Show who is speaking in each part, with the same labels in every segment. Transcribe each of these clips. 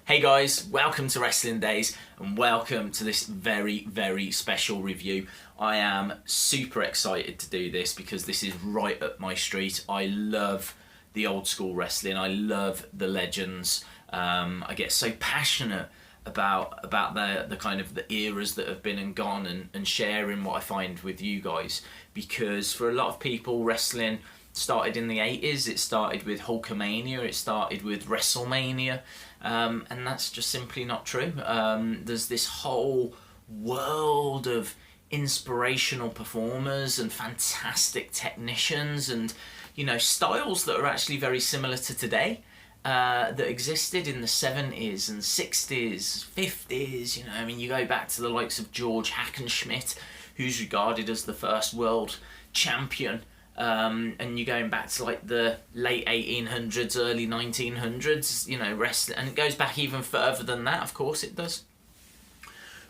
Speaker 1: Hey guys, welcome to Wrestling Days and welcome to this very, very special review. I am super excited to do this because this is right up my street. I love the old school wrestling. I love the legends. I get so passionate about the kind of the eras that have been and gone and sharing what I find with you guys, because for a lot of people wrestling started in the 80s. It started with Hulkamania, it started with WrestleMania, and that's just simply not true. There's this whole world of inspirational performers and fantastic technicians and, you know, styles that are actually very similar to today, that existed in the 70s and 60s, 50s, you know. I mean, you go back to the likes of George Hackenschmidt, who's regarded as the first world champion, and you're going back to like the late 1800s, early 1900s, you know, wrestling, and it goes back even further than that, of course it does.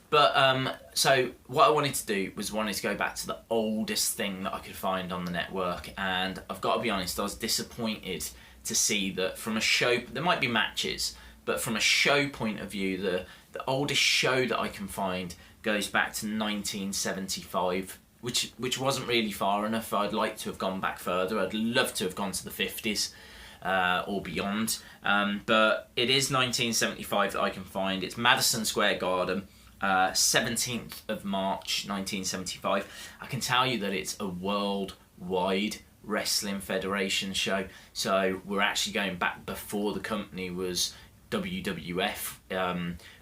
Speaker 1: But so what I wanted to do was to go back to the oldest thing that I could find on the network, and I've got to be honest, I was disappointed to see that from a show, there might be matches, but from a show point of view, the oldest show that I can find goes back to 1975, which wasn't really far enough. I'd like to have gone back further. I'd love to have gone to the 50s or beyond, but it is 1975 that I can find. It's Madison Square Garden, 17th of March 1975. I can tell you that it's a worldwide Wrestling Federation show, so we're actually going back before the company was WWF.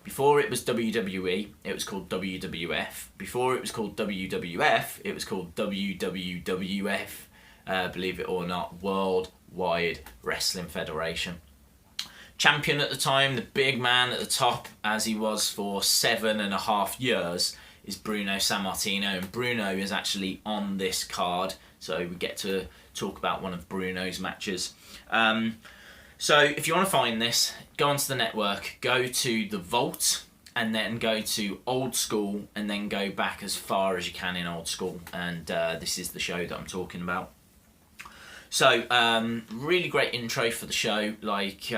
Speaker 1: Before it was WWE, it was called WWF. Before it was called WWF, it was called WWWF. Believe it or not, Worldwide Wrestling Federation. Champion at the time, the big man at the top, as he was for 7.5 years, is Bruno Sammartino, and Bruno is actually on this card, so we get to talk about one of Bruno's matches. So if you want to find this, go onto the network, go to the Vault, and then go to Old School, and then go back as far as you can in Old School, and this is the show that I'm talking about. So, really great intro for the show. Like,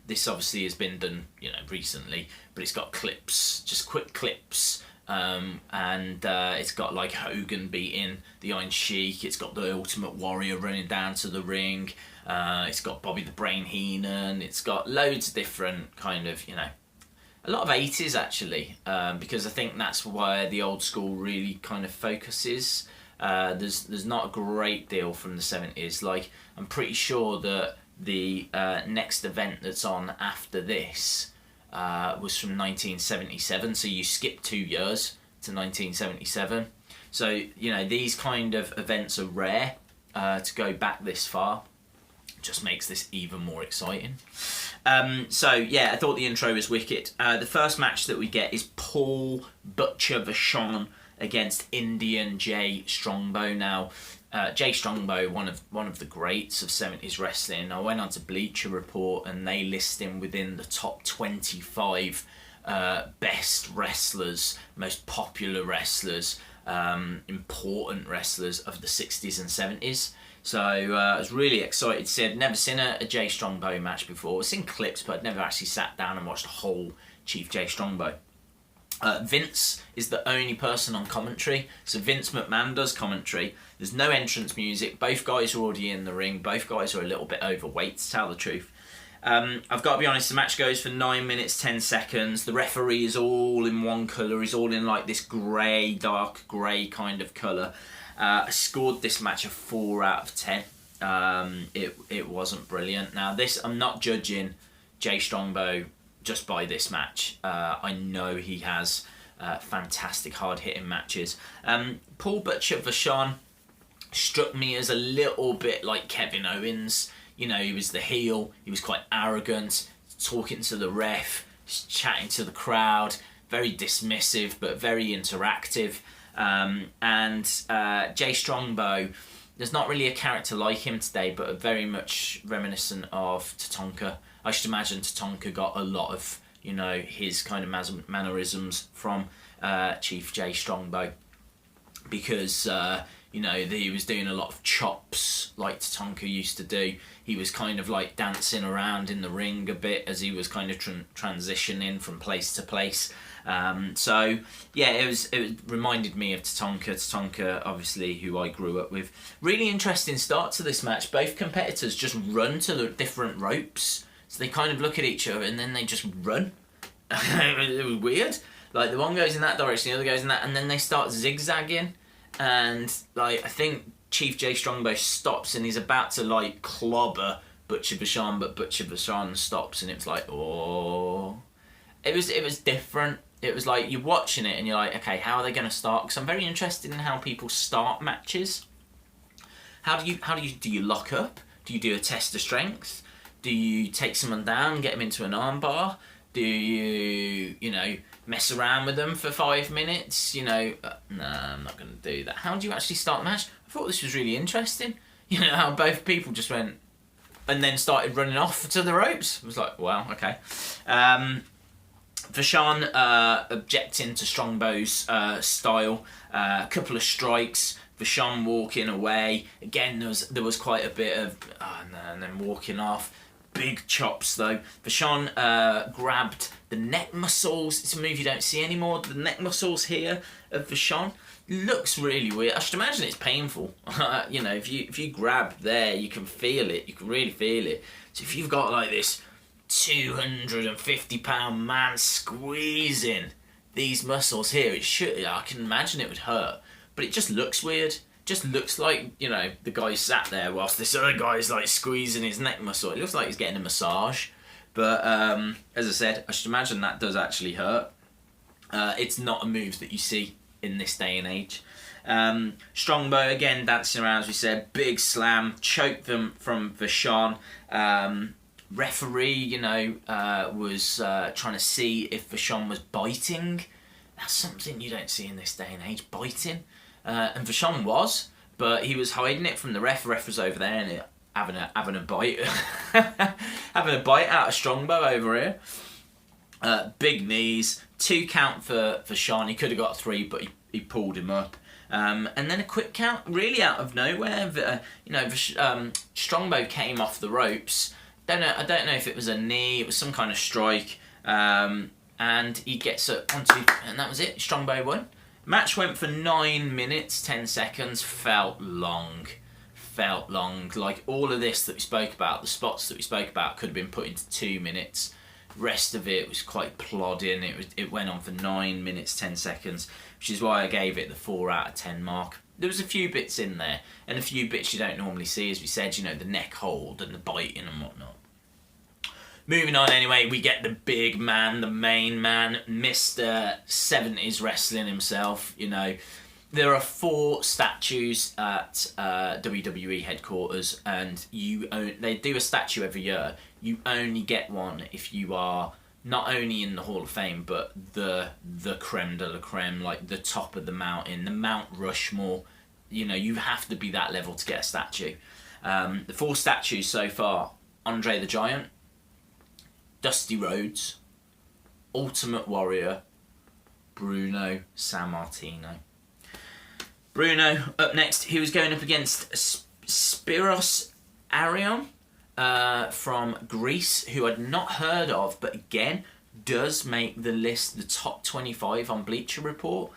Speaker 1: this obviously has been done, you know, recently, but it's got clips, just quick clips, and it's got like Hogan beating the Iron Sheik. It's got the Ultimate Warrior running down to the ring. It's got Bobby the Brain Heenan. It's got loads of different kind of, you know, a lot of 80s actually, because I think that's where the Old School really kind of focuses. There's not a great deal from the 70s. Like, I'm pretty sure that the next event that's on after this was from 1977, so you skip 2 years to 1977. So, you know, these kind of events are rare. To go back this far just makes this even more exciting. So yeah, I thought the intro was wicked. The first match that we get is Paul Butcher Vachon against Indian Jay Strongbo. Now, Jay Strongbo, one of the greats of 70s wrestling. I went on to Bleacher Report and they list him within the top 25 best wrestlers, most popular wrestlers, important wrestlers of the 60s and 70s. So I was really excited to see. I'd never seen a Jay Strongbo match before. I've seen clips, but I'd never actually sat down and watched a whole Chief Jay Strongbo. Vince is the only person on commentary, so Vince McMahon does commentary. There's no entrance music. Both guys are already in the ring. Both guys are a little bit overweight, to tell the truth. I've got to be honest, the match goes for 9 minutes 10 seconds. The referee is all in one colour. He's all in like this grey, dark grey kind of colour. I scored this match a 4 out of 10. It wasn't brilliant. Now this, I'm not judging Jay Strongbo just by this match. I know he has fantastic hard-hitting matches. Paul Butcher Vachon struck me as a little bit like Kevin Owens. You know, he was the heel, he was quite arrogant, talking to the ref, chatting to the crowd, very dismissive but very interactive. And Jay Strongbo, there's not really a character like him today, but very much reminiscent of Tatanka. I should imagine Tatanka got a lot of, you know, his kind of mannerisms from Chief Jay Strongbo, because You know, he was doing a lot of chops like Tatanka used to do. He was kind of like dancing around in the ring a bit as he was kind of transitioning from place to place. So yeah, it reminded me of Tatanka. Tatanka, obviously, who I grew up with. Really interesting start to this match. Both competitors just run to the different ropes. So they kind of look at each other and then they just run. It was weird. Like, the one goes in that direction, the other goes in that, and then they start zigzagging. And, like, I think Chief J Strongbo stops and he's about to, like, clobber Butcher Vachon, but Butcher Vachon stops, and it was like, oh. It was different. It was like, you're watching it and you're like, okay, how are they going to start? Because I'm very interested in how people start matches. Do you lock up? Do you do a test of strength? Do you take someone down, get them into an armbar? Do you know, mess around with them for 5 minutes? You know, no, I'm not going to do that. How do you actually start the match? I thought this was really interesting. You know, how both people just went and then started running off to the ropes. I was like, wow, okay. Vachon objecting to Strongbo's style. A couple of strikes. Vachon walking away. Again, there was quite a bit of, and then walking off. Big chops though. Vachon grabbed the neck muscles. It's a move you don't see anymore. The neck muscles here of Vachon looks really weird. I should imagine it's painful. You know, if you grab there, you can feel it. You can really feel it. So if you've got like this 250-pound man squeezing these muscles here, I can imagine it would hurt. But it just looks weird. Just looks like, you know, the guy sat there whilst this other guy's like squeezing his neck muscle. It looks like he's getting a massage. But as I said, I should imagine that does actually hurt. It's not a move that you see in this day and age. Strongbo again dancing around, as we said, big slam, choked them from Vachon. Referee, you know, was trying to see if Vachon was biting. That's something you don't see in this day and age, biting. And Vachon was, but he was hiding it from the ref. The ref was over there and having a bite, having a bite out of Strongbo over here. Big knees, 2 count for Vachon. He could have got 3, but he pulled him up. And then a quick count, really out of nowhere. You know, Strongbo came off the ropes. I don't know if it was a knee. It was some kind of strike. And he gets onto, and that was it. Strongbo won. Match went for 9 minutes, 10 seconds. Felt long. Like, all of this that we spoke about, the spots that we spoke about, could have been put into 2 minutes. Rest of it was quite plodding. It went on for 9 minutes, 10 seconds, which is why I gave it the 4 out of 10 mark. There was a few bits in there, and a few bits you don't normally see, as we said, you know, the neck hold and the biting and whatnot. Moving on anyway, we get the big man, the main man, Mr. 70s Wrestling himself. You know, there are 4 statues at WWE headquarters, and they do a statue every year. You only get one if you are not only in the Hall of Fame, but the creme de la creme, like the top of the mountain, the Mount Rushmore. You know, you have to be that level to get a statue. The 4 statues so far: Andre the Giant, Dusty Rhodes, Ultimate Warrior, Bruno Sammartino. Bruno, up next, he was going up against Spiros Arion from Greece, who I'd not heard of, but again, does make the list, the top 25 on Bleacher Report.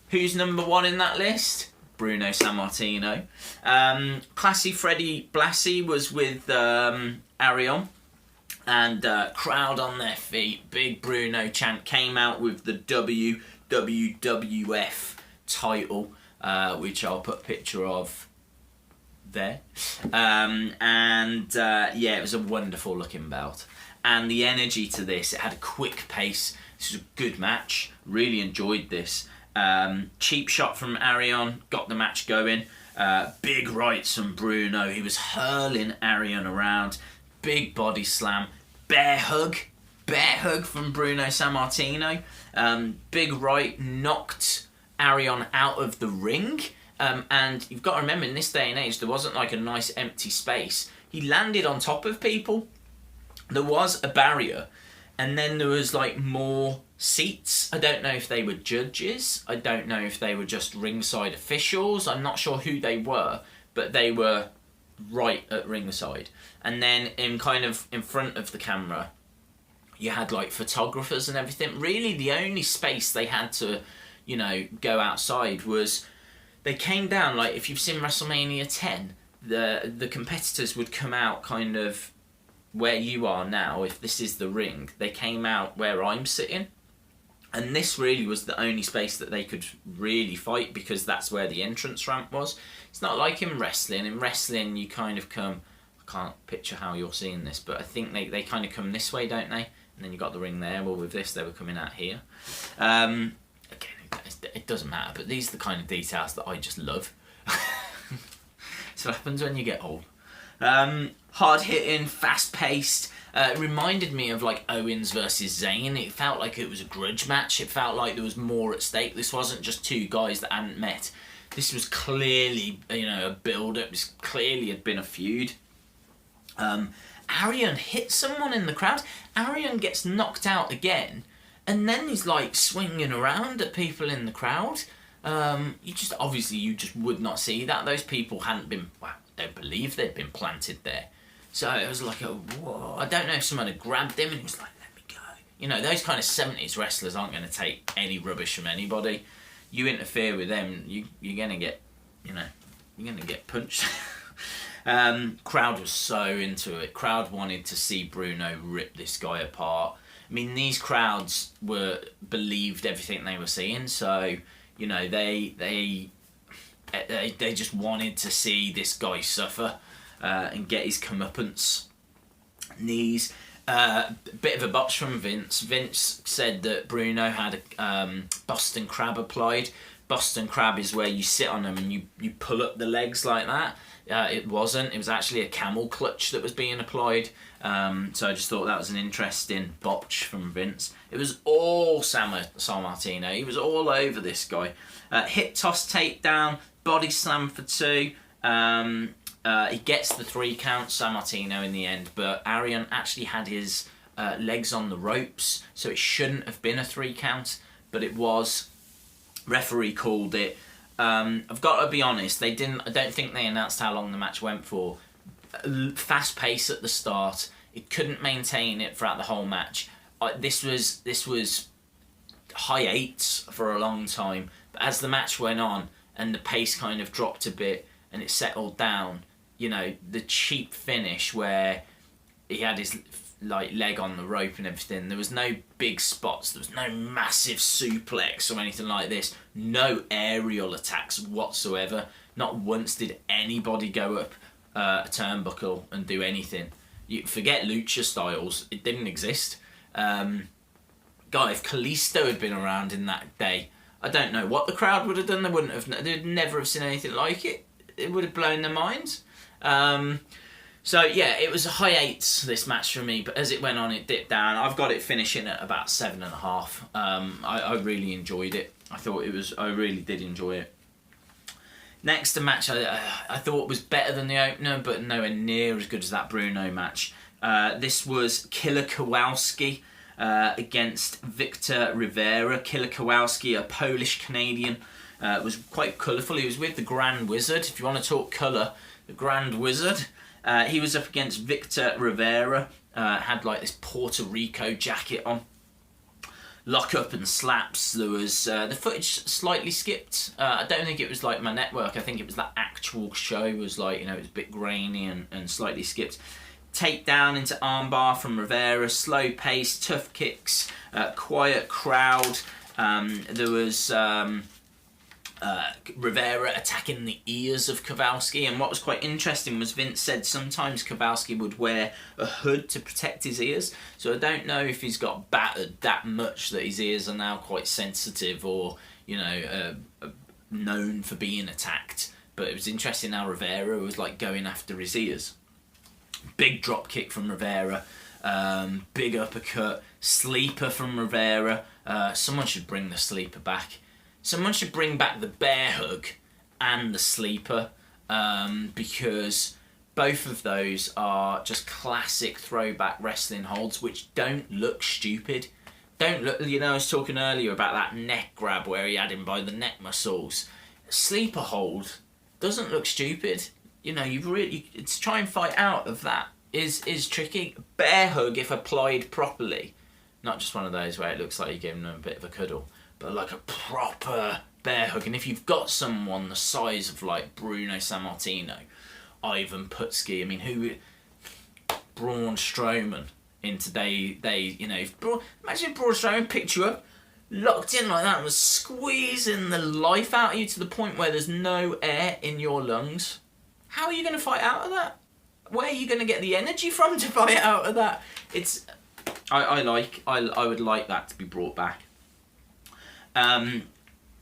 Speaker 1: Who's number 1 in that list? Bruno Sammartino. Classy Freddie Blassie was with Arion. And crowd on their feet, big Bruno chant, came out with the WWF title, which I'll put a picture of there. Yeah, it was a wonderful looking belt. And the energy to this, it had a quick pace. This was a good match, really enjoyed this. Cheap shot from Arion, got the match going. Big rights from Bruno, he was hurling Arion around. Big body slam, bear hug from Bruno Sammartino. Big right, knocked Arion out of the ring. And you've got to remember, in this day and age, there wasn't like a nice empty space. He landed on top of people. There was a barrier. And then there was like more seats. I don't know if they were judges. I don't know if they were just ringside officials. I'm not sure who they were, but they were right at ringside. And then in front of the camera, you had like photographers and everything. Really, the only space they had to, go outside was they came down. Like if you've seen WrestleMania 10, the competitors would come out kind of where you are now. If this is the ring, they came out where I'm sitting, and this really was the only space that they could really fight, because that's where the entrance ramp was. It's not like in wrestling. In wrestling, you kind of come. I can't picture how you're seeing this, but I think they kind of come this way, don't they? And then you got the ring there. Well, with this, they were coming out here. Again, it doesn't matter, but these are the kind of details that I just love. That's what happens when you get old. Hard hitting, fast paced. It reminded me of like Owens versus Zayn. It felt like it was a grudge match. It felt like there was more at stake. This wasn't just two guys that hadn't met. This was clearly, a build-up. This clearly had been a feud. Arian hit someone in the crowd. Arian gets knocked out again, and then he's like swinging around at people in the crowd. You just would not see that. Those people hadn't been. Well, I don't believe they'd been planted there. So it was like whoa. I don't know if someone had grabbed him and he was like, "Let me go." Those kind of 70s wrestlers aren't going to take any rubbish from anybody. You interfere with them, you're going to get, you're going to get punched. Crowd was so into it. Crowd wanted to see Bruno rip this guy apart. I mean, these crowds believed everything they were seeing, so they just wanted to see this guy suffer and get his comeuppance. Knees. Bit of a botch from Vince. Vince said that Bruno had a Boston Crab applied. Boston Crab is where you sit on them and you pull up the legs like that. It wasn't. It was actually a camel clutch that was being applied. So I just thought that was an interesting botch from Vince. It was all Sammartino. He was all over this guy. Hip toss takedown, body slam for 2. He gets the 3 count, Sammartino, in the end, but Arian actually had his legs on the ropes, so it shouldn't have been a 3 count, but it was. Referee called it. I've got to be honest, I don't think they announced how long the match went for. Fast pace at the start. It couldn't maintain it throughout the whole match. This was high 8s for a long time, but as the match went on and the pace kind of dropped a bit and it settled down, the cheap finish where he had his leg on the rope and everything, there was no big spots, there was no massive suplex or anything like this, no aerial attacks whatsoever. Not once did anybody go up a turnbuckle and do anything. You forget lucha styles, it didn't exist. If Kalisto had been around in that day, I don't know what the crowd would have done. They'd never have seen anything like it. It would have blown their minds. So yeah, it was a high 8s, this match for me, but as it went on, it dipped down. I've got it finishing at about 7.5. I really enjoyed it. I really did enjoy it. Next, a match I thought was better than the opener, but nowhere near as good as that Bruno match. This was Killer Kowalski against Victor Rivera. Killer Kowalski, a Polish-Canadian, was quite colourful. He was with the Grand Wizard. If you want to talk colour, the Grand Wizard. He was up against Victor Rivera. Had like this Puerto Rico jacket on. Lock up and slaps. There was the footage slightly skipped. I don't think it was like my network. I think it was that actual show was like, it was a bit grainy and slightly skipped. Takedown into armbar from Rivera. Slow pace, tough kicks, quiet crowd. There was Rivera attacking the ears of Kowalski, and what was quite interesting was Vince said sometimes Kowalski would wear a hood to protect his ears, so I don't know if he's got battered that much that his ears are now quite sensitive or known for being attacked, but it was interesting how Rivera was like going after his ears. Big drop kick from Rivera, big uppercut, sleeper from Rivera. Someone should bring the sleeper back. Someone should bring back the bear hug and the sleeper, because Both of those are just classic throwback wrestling holds, which don't look stupid. Don't look, I was talking earlier about that neck grab where he had him by the neck muscles. Sleeper hold doesn't look stupid. To try and fight out of that is tricky. Bear hug, if applied properly, not just one of those where it looks like you're giving them a bit of a cuddle, but like a proper bear hug. And if you've got someone the size of like Bruno Sammartino, Ivan Putsky, Braun Strowman in today's imagine if Braun Strowman picked you up, locked in like that, and was squeezing the life out of you to the point where there's no air in your lungs. How are you going to fight out of that? Where are you going to get the energy from to fight out of that? I would like that to be brought back.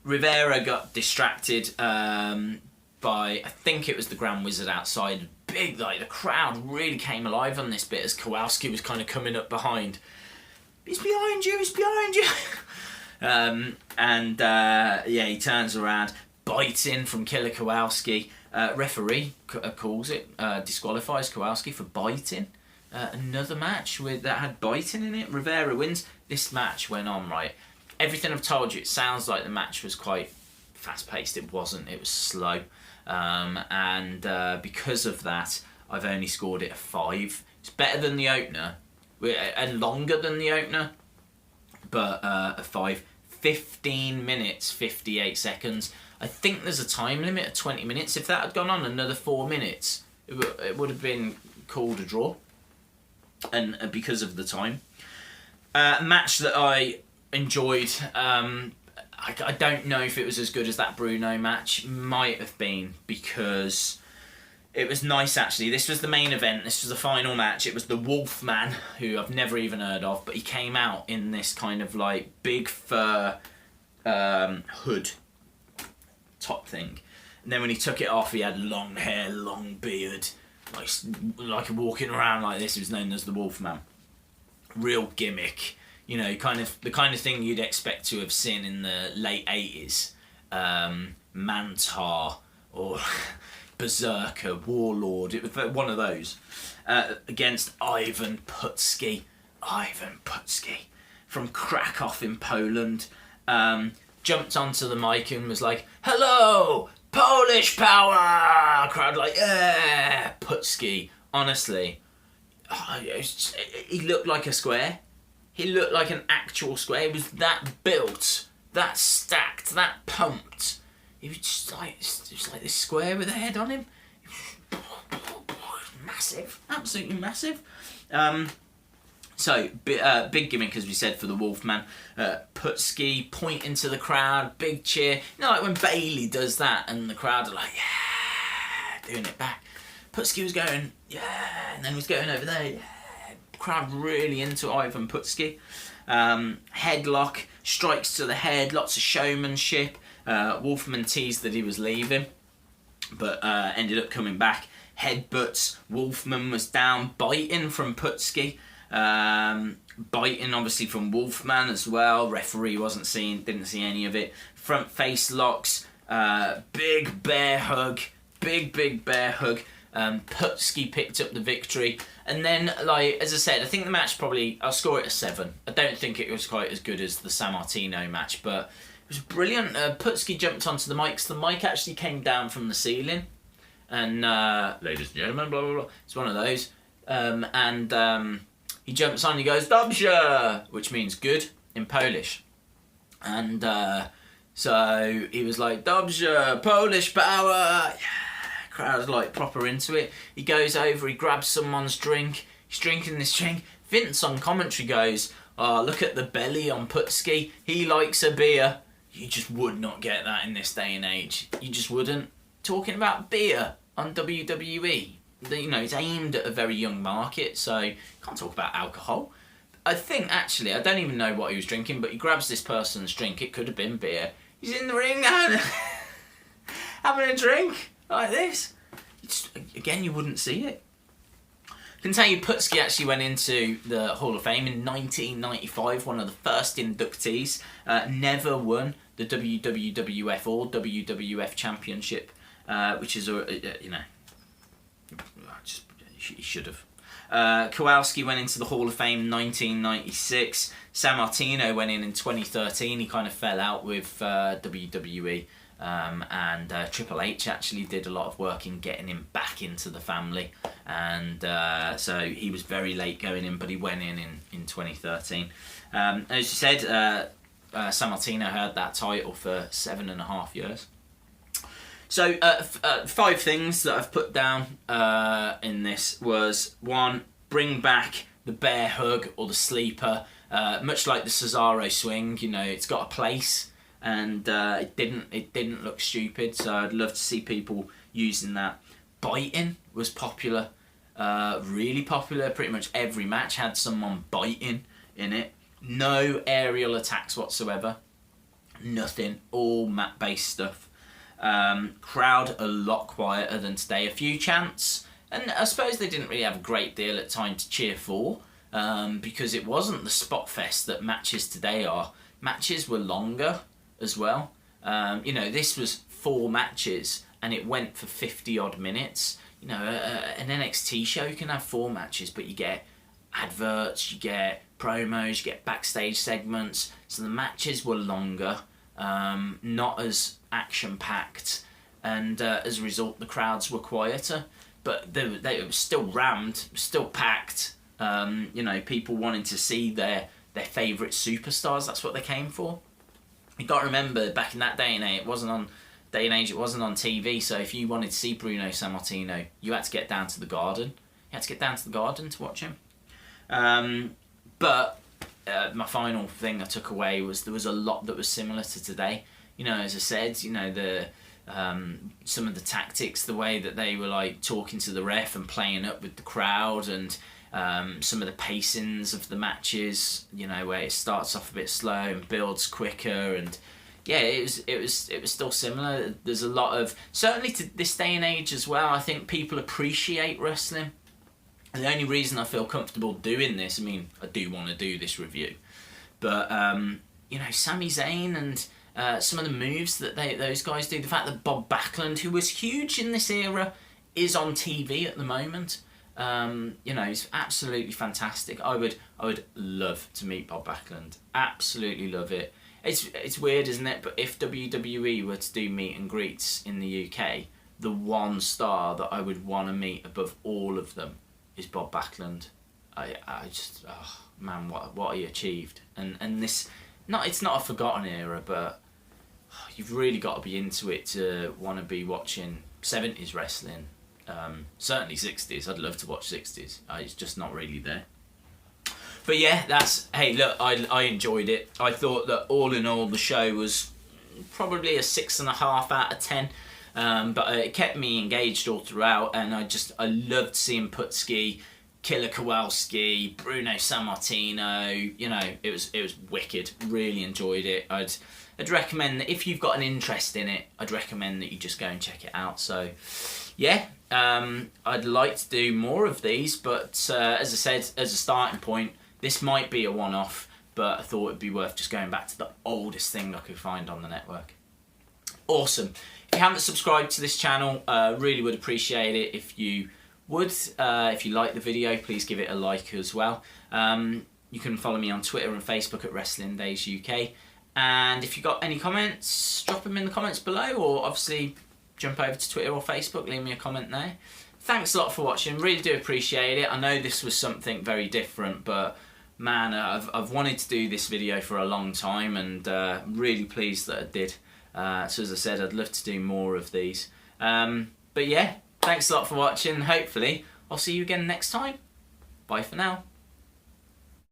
Speaker 1: Rivera got distracted by, I think it was the Grand Wizard outside. Big, the crowd really came alive on this bit as Kowalski was kind of coming up behind. He's behind you, he's behind you. He turns around, bites in from Killer Kowalski. Referee calls it, disqualifies Kowalski for biting. Another match that had biting in it. Rivera wins. This match went on right. Everything I've told you, it sounds like the match was quite fast-paced. It wasn't. It was slow. Because of that, I've only scored it a 5. It's better than the opener, and longer than the opener, but a 5. 15 minutes, 58 seconds. I think there's a time limit of 20 minutes. If that had gone on another 4 minutes, it would have been called a draw, and because of the time. A match that I enjoyed. I don't know if it was as good as that Bruno match. Might have been, because it was nice actually. This was the main event. This was the final match. It was the Wolfman, who I've never even heard of, but he came out in this kind of like big fur hood top thing. And then when he took it off, he had long hair, long beard, like walking around like this. He was known as the Wolfman. Real gimmick. The kind of thing you'd expect to have seen in the late 80s. Mantar or Berserker, Warlord. It was one of those. Against Ivan Putsky. From Krakow in Poland. Jumped onto the mic and was like, "Hello, Polish power!" Crowd like, "Yeah!" Putsky, honestly, he looked like a square. He looked like an actual square. He was that built, that stacked, that pumped. He was just like this square with a head on him. Massive, absolutely massive. Big gimmick, as we said, for the Wolfman. Putsky pointing to the crowd, big cheer. Like when Bailey does that and the crowd are like, "Yeah," doing it back. Putsky was going, "Yeah," and then he was going over there, "Yeah." Crowd really into Ivan Putsky. Headlock, strikes to the head, lots of showmanship. Wolfman teased that he was leaving, but ended up coming back. Headbutts. Wolfman was down, biting from Putsky. Biting obviously from Wolfman as well. Referee didn't see any of it. Front face locks. Big bear hug. Big bear hug. Putsky picked up the victory. And then, as I said, I think the match I'll score it a 7. I don't think it was quite as good as the Sammartino match, but it was brilliant. Putsky jumped onto the mic. So the mic actually came down from the ceiling. And, ladies and gentlemen, blah, blah, blah. It's one of those. He jumps on, he goes, "Dobrze," which means good in Polish. And so he was like, "Dobrze, Polish power." Yeah. Crowd's like proper into it. He goes over, he grabs someone's drink. He's drinking this drink. Vince on commentary goes, "Oh, look at the belly on Putsky. He likes a beer." You just would not get that in this day and age. You just wouldn't. Talking about beer on WWE. It's aimed at a very young market, so you can't talk about alcohol. I think, actually, I don't even know what he was drinking, but he grabs this person's drink. It could have been beer. He's in the ring having a drink like this. Again, you wouldn't see it. I can tell you Putsky actually went into the Hall of Fame in 1995, one of the first inductees. Never won the WWF or WWF Championship, which is, He should have. Kowalski went into the Hall of Fame in 1996. Sammartino went in 2013. He kind of fell out with WWE. And Triple H actually did a lot of work in getting him back into the family. And so he was very late going in, but he went in 2013. As you said, Sammartino had that title for 7.5 years. So 5 things that I've put down in this was 1, bring back the bear hug or the sleeper, much like the Cesaro swing. You know, it's got a place, and it didn't look stupid. So I'd love to see people using that. Biting was popular, really popular. Pretty much every match had someone biting in it. No aerial attacks whatsoever. Nothing. All mat-based stuff. Crowd a lot quieter than today. A few chants, and I suppose they didn't really have a great deal of time to cheer for, because it wasn't the spot fest that matches today are. Matches were longer as well. You know, this was 4 matches and it went for 50 odd minutes. You know, an NXT show can have 4 matches, but you get adverts, you get promos, you get backstage segments, so the matches were longer, not as action-packed, and as a result the crowds were quieter, but they were still rammed, still packed. You know, people wanting to see their favourite superstars. That's what they came for. You got to remember, back in that day and age, it wasn't on TV, so if you wanted to see Bruno Sammartino, you had to get down to the Garden. You had to get down to the Garden to watch him. But my final thing I took away was there was a lot that was similar to today. You know, as I said, you know, some of the tactics, the way that they were like talking to the ref and playing up with the crowd, and some of the pacings of the matches, you know, where it starts off a bit slow and builds quicker, and yeah, it was still similar. There's a lot of, certainly to this day and age as well, I think people appreciate wrestling. And the only reason I feel comfortable doing this, I mean, I do want to do this review, but you know, Sami Zayn and some of the moves that those guys do, the fact that Bob Backlund, who was huge in this era, is on TV at the moment. You know, he's absolutely fantastic. I would love to meet Bob Backlund. Absolutely love it. It's weird, isn't it? But if WWE were to do meet and greets in the UK, the one star that I would want to meet above all of them is Bob Backlund. I just, oh man, what he achieved. And this, it's not a forgotten era, but you've really got to be into it to want to be watching 70s wrestling. Certainly 60s. I'd love to watch 60s. It's just not really there. But yeah, hey, look, I enjoyed it. I thought that all in all the show was probably a 6.5 out of 10. But it kept me engaged all throughout, and I loved seeing Putsky, Killer Kowalski, Bruno Sammartino. You know, it was wicked. Really enjoyed it. I'd recommend that if you've got an interest in it, I'd recommend that you just go and check it out. So yeah, I'd like to do more of these, but as I said, as a starting point, this might be a one-off, but I thought it'd be worth just going back to the oldest thing I could find on the network. Awesome. If you haven't subscribed to this channel, really would appreciate it if you would. If you like the video, please give it a like as well. You can follow me on Twitter and Facebook at Wrestling Days UK. And if you've got any comments, drop them in the comments below, or obviously jump over to Twitter or Facebook, leave me a comment there. Thanks a lot for watching, really do appreciate it. I know this was something very different, but man, I've wanted to do this video for a long time, and really pleased that I did. So as I said, I'd love to do more of these. But yeah, thanks a lot for watching. Hopefully, I'll see you again next time. Bye for now.